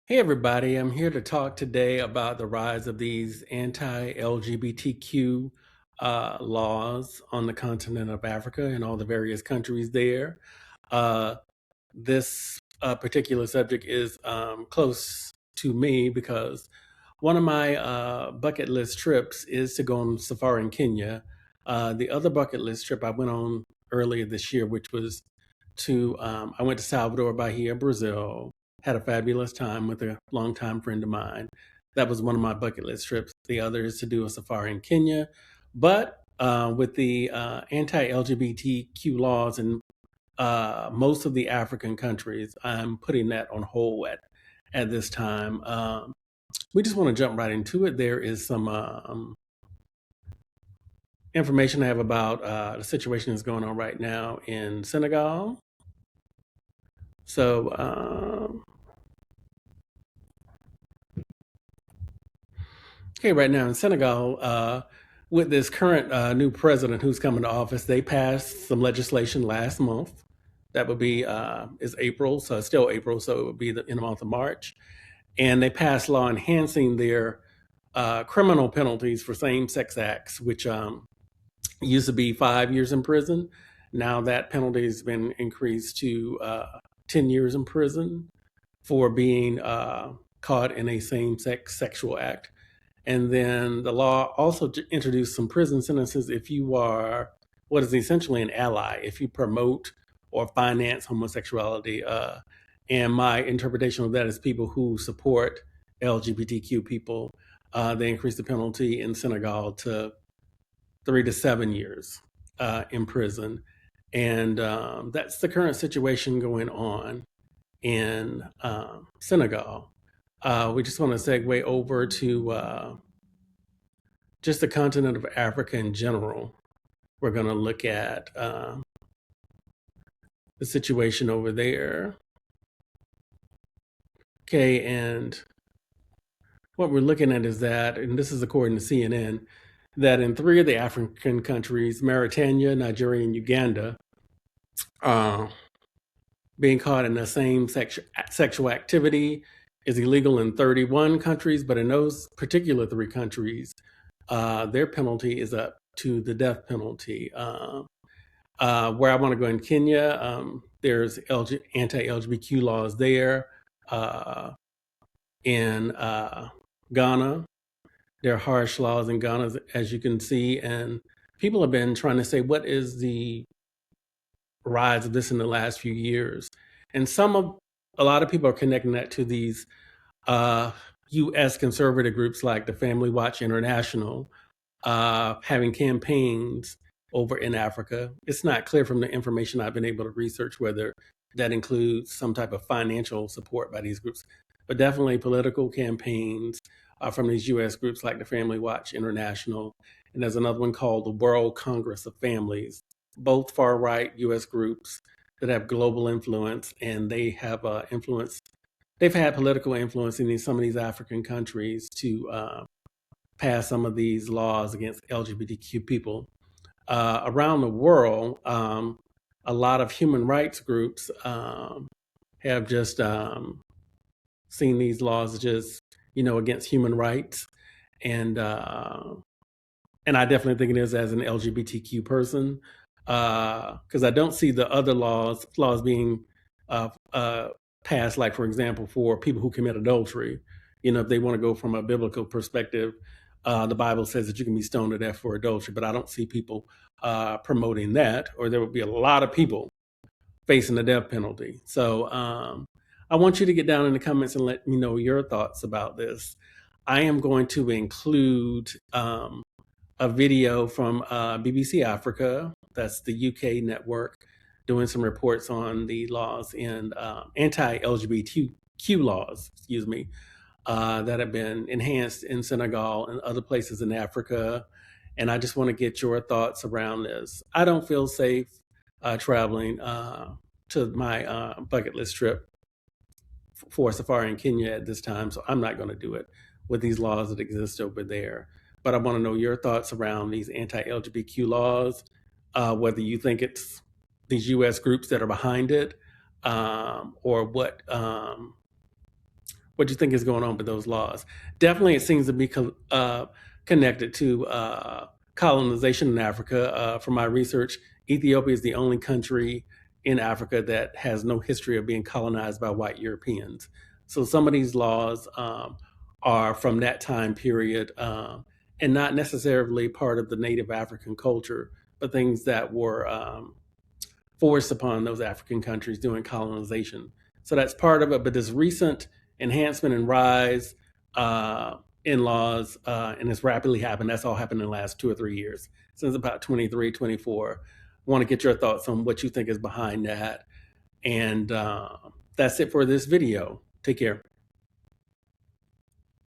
Hey everybody, I'm here to talk today about the rise of these anti-LGBTQ laws on the continent of Africa and all the various countries there. Uh, this particular subject is close to me because one of my bucket list trips is to go on safari in Kenya. The other bucket list trip I went on earlier this year, which was I went to Salvador Bahia, Brazil, had a fabulous time with a longtime friend of mine. That was one of my bucket list trips. The other is to do a safari in Kenya. But with the anti-LGBTQ laws in most of the African countries, I'm putting that on hold at this time. We just want to jump right into it. There is some information I have about the situation that's going on right now in Senegal. So, okay, right now in Senegal, with this current new president who's coming to office, they passed some legislation last month. That would be is April, so it's still April, so it would be in the month of March. And they passed law enhancing their criminal penalties for same-sex acts, which used to be 5 years in prison. Now that penalty has been increased to 10 years in prison for being caught in a same-sex sexual act. And then the law also introduced some prison sentences if you are what is essentially an ally, if you promote or finance homosexuality. And my interpretation of that is people who support LGBTQ people. They increased the penalty in Senegal to 3 to 7 years in prison. And that's the current situation going on in Senegal. We just want to segue over to just the continent of Africa in general. We're going to look at the situation over there. Okay, and what we're looking at is that, and this is according to CNN, that in 3 of the African countries, Mauritania, Nigeria, and Uganda, uh, being caught in the same sexual activity is illegal in 31 countries, but in those particular 3 countries, their penalty is up to the death penalty. Where I want to go in Kenya, there's anti-LGBTQ laws there. In Ghana, there are harsh laws in Ghana, as you can see, and people have been trying to say, what is the rise of this in the last few years? And a lot of people are connecting that to these U.S. conservative groups like the Family Watch International having campaigns over in Africa. It's not clear from the information I've been able to research whether that includes some type of financial support by these groups, but definitely political campaigns from these U.S. groups like the Family Watch International. And there's another one called the World Congress of Families, both far right U.S. groups that have global influence, and they have influence. They've had political influence in some of these African countries to pass some of these laws against LGBTQ people. Around the world, a lot of human rights groups have just seen these laws just, against human rights. And and I definitely think it is as an LGBTQ person, because I don't see the other laws being passed, like, for example, for people who commit adultery. If they want to go from a biblical perspective, the Bible says that you can be stoned to death for adultery, but I don't see people promoting that, or there would be a lot of people facing the death penalty. So I want you to get down in the comments and let me know your thoughts about this. I am going to include a video from BBC Africa, that's the UK network, doing some reports on the laws and anti-LGBTQ laws, excuse me, that have been enhanced in Senegal and other places in Africa. And I just want to get your thoughts around this. I don't feel safe traveling to my bucket list trip for a safari in Kenya at this time, so I'm not going to do it with these laws that exist over there. But I want to know your thoughts around these anti-LGBTQ laws, whether you think it's these U.S. groups that are behind it, or what you think is going on with those laws. Definitely, it seems to be connected to colonization in Africa. From my research, Ethiopia is the only country in Africa that has no history of being colonized by white Europeans. So some of these laws are from that time period, and not necessarily part of the native African culture, but things that were forced upon those African countries during colonization. So that's part of it. But this recent enhancement and rise in laws, and it's rapidly happened. That's all happened in the last 2 or 3 years, since about 23, 24. Want to get your thoughts on what you think is behind that. And that's it for this video. Take care.